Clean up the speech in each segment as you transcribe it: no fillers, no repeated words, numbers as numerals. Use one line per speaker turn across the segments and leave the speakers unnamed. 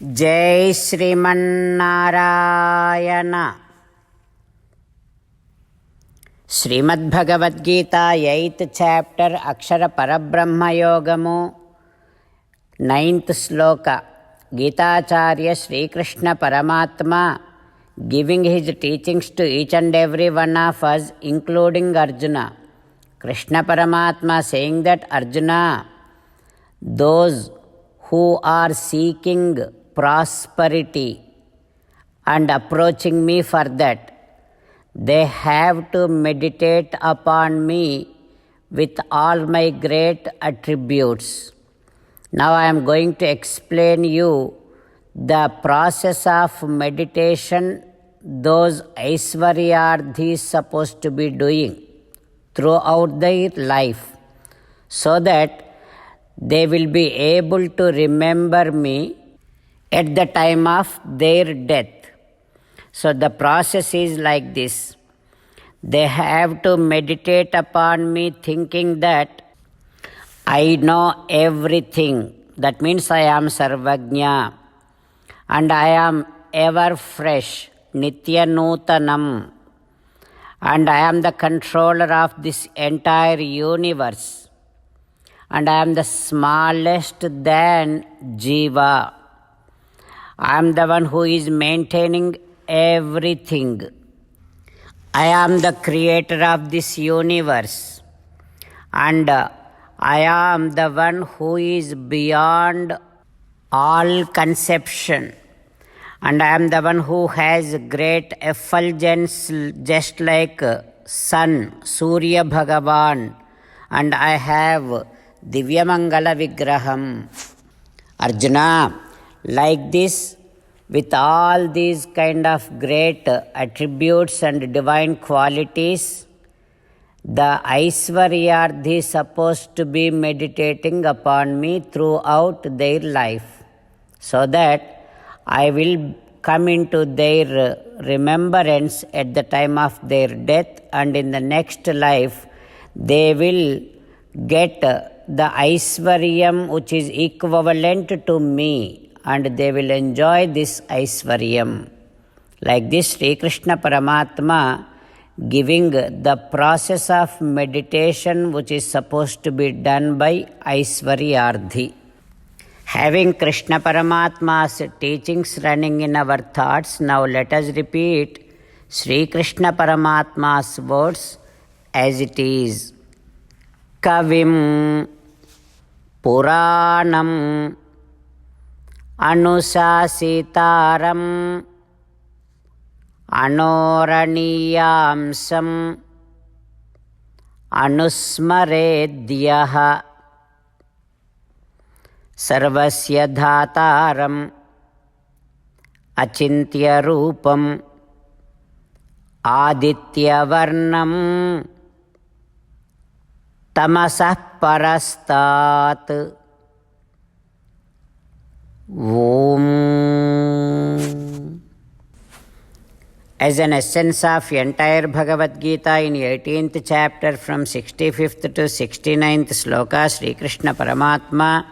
जय Sriman Narayana. Shrimad Bhagavad Gita 8th chapter अक्षर परब्रह्म योगमु 9th श्लोक। गीताचार्य श्रीकृष्ण परमात्मा giving his teachings to each and every one of us, including Arjuna. Krishna Paramatma saying that Arjuna, those who are seeking prosperity and approaching me for that, they have to meditate upon me with all my great attributes. Now I am going to explain you the process of meditation those Aishwaryardhis supposed to be doing throughout their life, so that they will be able to remember me at the time of their death. So the process is like this. They have to meditate upon me thinking that I know everything. That means I am Sarvajna and I am ever fresh, Nitya Nutanam, and I am the controller of this entire universe. And I am the smallest than Jiva. I am the one who is maintaining everything. I am the creator of this universe. And I am the one who is beyond all conception. And I am the one who has great effulgence just like sun, Surya Bhagavan. And I have Divyamangala Vigraham. Arjuna, like this, with all these kind of great attributes and divine qualities, the Aishwaryardhi is supposed to be meditating upon me throughout their life, so that I will come into their remembrance at the time of their death, and in the next life they will get the Aishwaryam which is equivalent to me, and they will enjoy this Aishwaryam. Like this, Sri Krishna Paramatma giving the process of meditation which is supposed to be done by Aishwaryardhi. Having Krishna Paramatma's teachings running in our thoughts, now let us repeat Sri Krishna Paramatma's words as it is. Kavim Puranam Anusasitaram Anoraniyamsam Anusmaredyaha Sarvasya Dhataram Achintya Rupam Aditya Varnam Tamasah Parastat. Om. As an essence of entire Bhagavad Gita in 18th chapter from 65th to 69th sloka, Sri Krishna Paramatma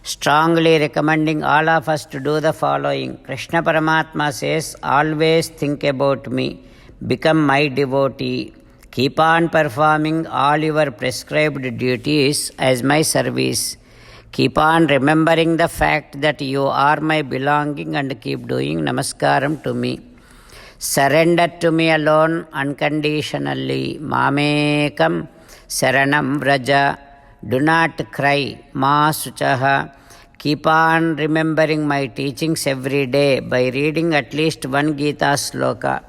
strongly recommending all of us to do the following. Krishna Paramatma says, always think about me, become my devotee, keep on performing all your prescribed duties as my service. Keep on remembering the fact that you are my belonging and keep doing namaskaram to me. Surrender to me alone unconditionally. Mamekam Saranam Vraja. Do not cry. Ma Suchaha. Keep on remembering my teachings every day by reading at least one Gita sloka.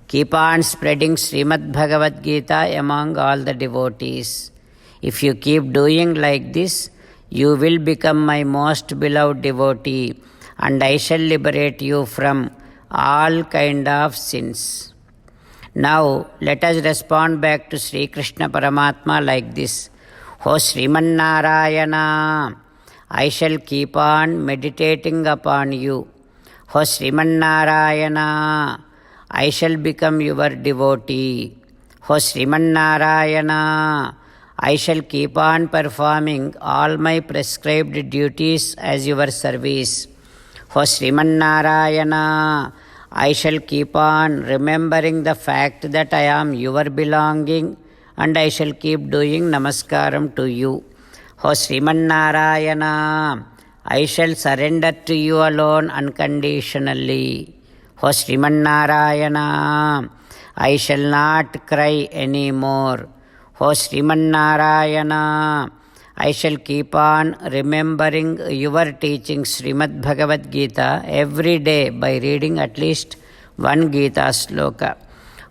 Keep on spreading Srimad Bhagavad Gita among all the devotees. If you keep doing like this, you will become my most beloved devotee, and I shall liberate you from all kind of sins. Now, let us respond back to Sri Krishna Paramatma like this. O Srimannarayana, I shall keep on meditating upon you. O Srimannarayana, I shall become your devotee. O Srimannarayana, I shall keep on performing all my prescribed duties as your service. O Srimannarayana, I shall keep on remembering the fact that I am your belonging and I shall keep doing namaskaram to you. O Srimannarayana, I shall surrender to you alone unconditionally. O Srimannarayana, I shall not cry anymore. O Srimannarayana, I shall keep on remembering your teachings Srimad Bhagavad Gita every day by reading at least one Gita sloka.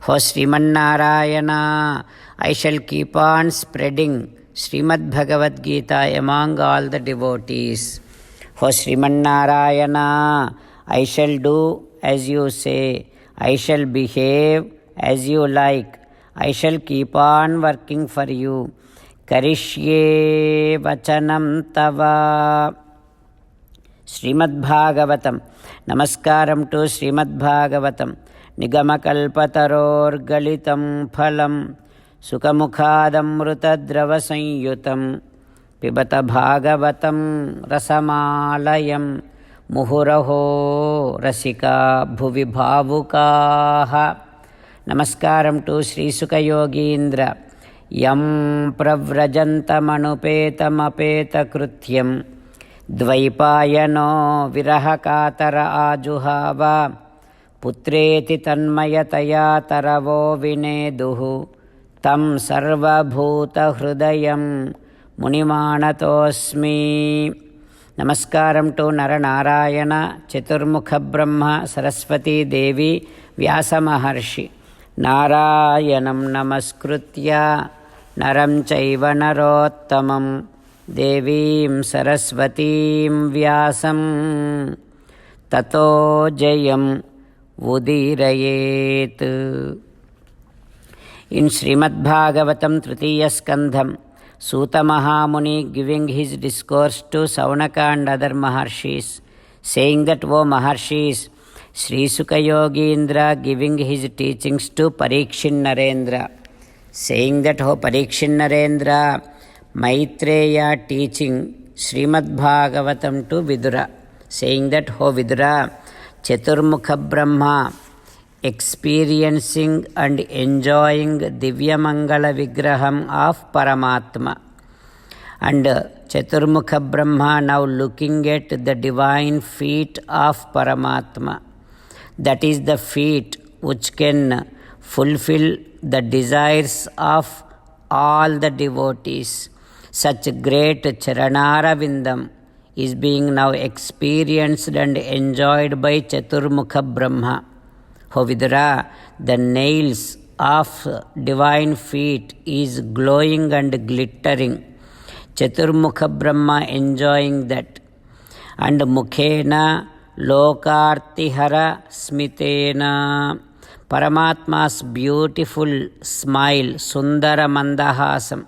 O Srimannarayana, I shall keep on spreading Srimad Bhagavad Gita among all the devotees. O Srimannarayana, I shall do as you say. I shall behave as you like. I shall keep on working for you. Karishye vachanam tava. Srimad Bhagavatam. Namaskaram to Srimad Bhagavatam. Nigamakalpataror galitam phalam. Sukamukhadamrutadrava sanyutam. Pibata Bhagavatam rasamalayam. Muhuraho rasika bhuvi bhavukaha. Namaskaram to Sri Sukha Yogindra. Yam pravrajantamanupetamapeta krutyam. Dvaipayano virahakatara ajuhava. Putreti tanmayataya taravo vineduhu. Tam sarvabhuta hrudayam munimanatosmi. Namaskaram to Naranarayana, Chaturmukha Brahma, Saraswati Devi, Vyasa Maharshi. Narayanam namaskritya naram chaiva narottamam devim saraswatim vyasam tato jayam udirayet. In Srimad Bhagavatam Tritiya Skandham, Suta Mahamuni giving his discourse to Saunaka and other Maharshis, saying that, O Maharshis, Sri Sukha Yogindra giving his teachings to Parikshin Narendra, saying that, O Parikshin Narendra, Maitreya teaching Srimad Bhagavatam to Vidura, saying that, O Vidura, Chaturmukha Brahma experiencing and enjoying Divya Mangala Vigraham of Paramatma. And Chaturmukha Brahma now looking at the divine feet of Paramatma. That is the feet which can fulfill the desires of all the devotees. Such great Charanara Vindam is being now experienced and enjoyed by Chaturmukha Brahma. O Vidura, the nails of divine feet is glowing and glittering. Chaturmukha Brahma enjoying that. And Mukhena Lokartihara Smitena, Paramatma's beautiful smile, Sundara Mandahasam.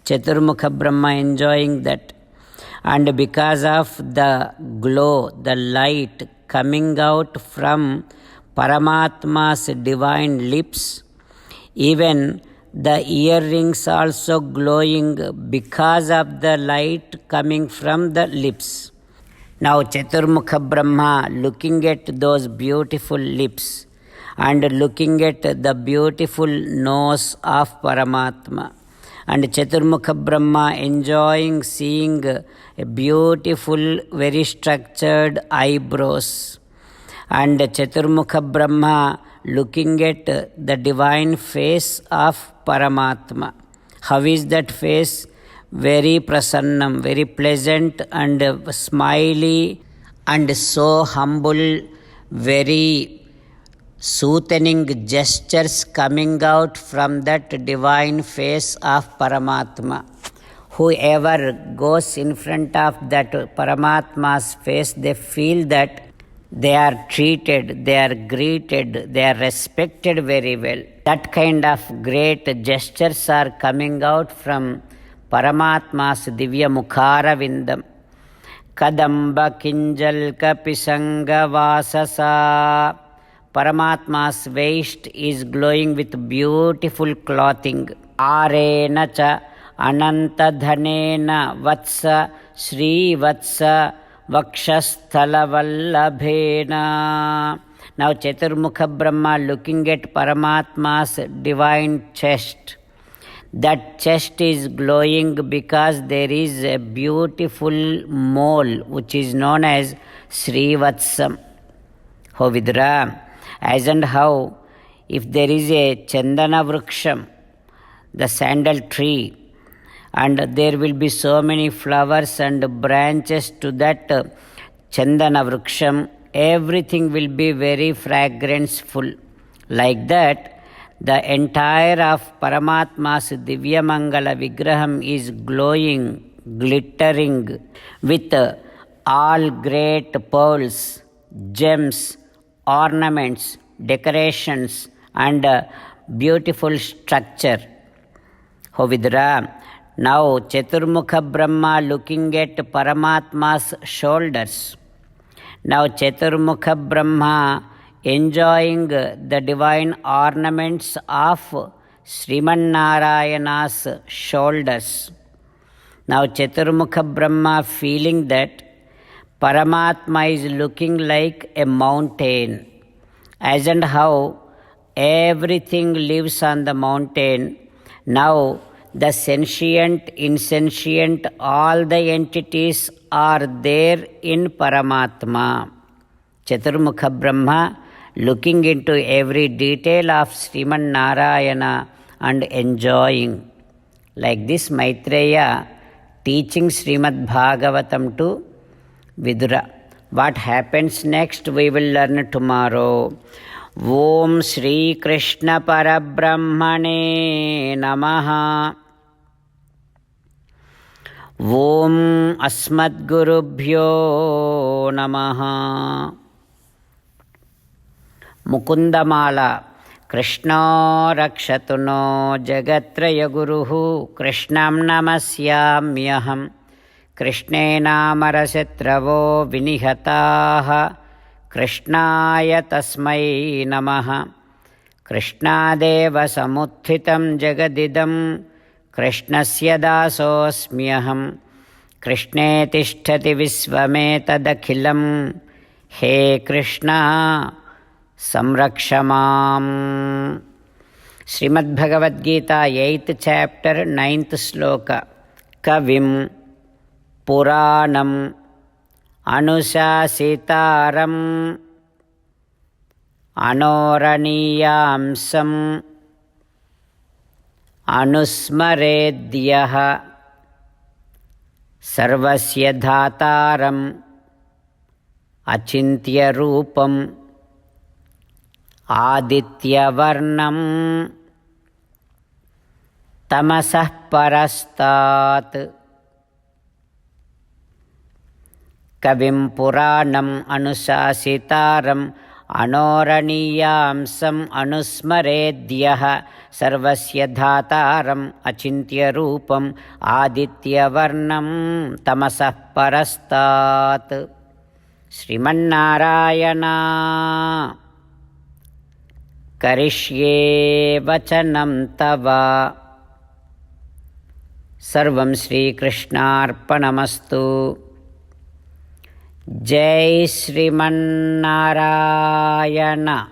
Chaturmukha Brahma enjoying that. And because of the glow, the light coming out from Paramatma's divine lips, even the earrings also glowing because of the light coming from the lips. Now Chaturmukha Brahma looking at those beautiful lips and looking at the beautiful nose of Paramatma. And Chaturmukha Brahma enjoying seeing a beautiful, very structured eyebrows. And Chaturmukha Brahma looking at the divine face of Paramatma. How is that face? Very prasannam, very pleasant and smiley and so humble, very soothing gestures coming out from that divine face of Paramatma. Whoever goes in front of that Paramatma's face, they feel that they are treated, they are greeted, they are respected very well. That kind of great gestures are coming out from Paramatma's Divya Mukhara Vindam. Kadamba Kinjal Kapisanga Vasasa. Paramatma's waist is glowing with beautiful clothing. Arena cha Ananta Dhanena Vatsa Sri Vatsa vakshasthalavallabhena. Now Chaturmukha Brahma looking at Paramatma's divine chest. That chest is glowing because there is a beautiful mole which is known as Srivatsam. O Vidura, as and how if there is a Chandana Vruksham, the sandal tree, and there will be so many flowers and branches to that Chandana Vruksham, everything will be very fragranceful. Like that, the entire of Paramatma's Divya Mangala Vigraham is glowing, glittering with all great pearls, gems, ornaments, decorations and beautiful structure. O Vidura, now Chaturmukha Brahma looking at Paramatma's shoulders. Now Chaturmukha Brahma enjoying the divine ornaments of Srimanarayana's shoulders. Now Chaturmukha Brahma feeling that Paramatma is looking like a mountain, as and how everything lives on the mountain. Now the sentient, insentient, all the entities are there in Paramatma. Chaturmukha Brahma looking into every detail of Sriman Narayana and enjoying. Like this, Maitreya teaching Srimad Bhagavatam to Vidura. What happens next we will learn tomorrow. Om Shri Krishna Parabrahmane Namaha. Om Asmadgurubhyo Namaha. Mukundamala. Krishna rakshatu no jagatraya guruhu Krishnam namasyamyaham. Krishnena marasetravo vinihataha Krishnaya tasmai namaha. Krishnadeva samuthitam jagadidam Krishnasya dasosmyaham. Krishne tishtati visvametadakhilam. He Krishna samrakshamam. Srimad Bhagavad Gita 8th chapter 9th sloka. Kavim Puranam Anusasitaram Anoraniyamsam Anusmaredyaha Sarvasya Dhataram Achintya Rupam Aditya Varnam Tamasah Parastat. Kavim Puranam Anusasitaram Anoraniyamsam Anusmaredyaha Sarvasya Dhataram Achintya Rupam Aditya Varnam Tamasah Parastat. Srimannarayana Karishye Vachanam Tava. Sarvam Shri Krishnarpanamastu. Jai Sriman Narayana.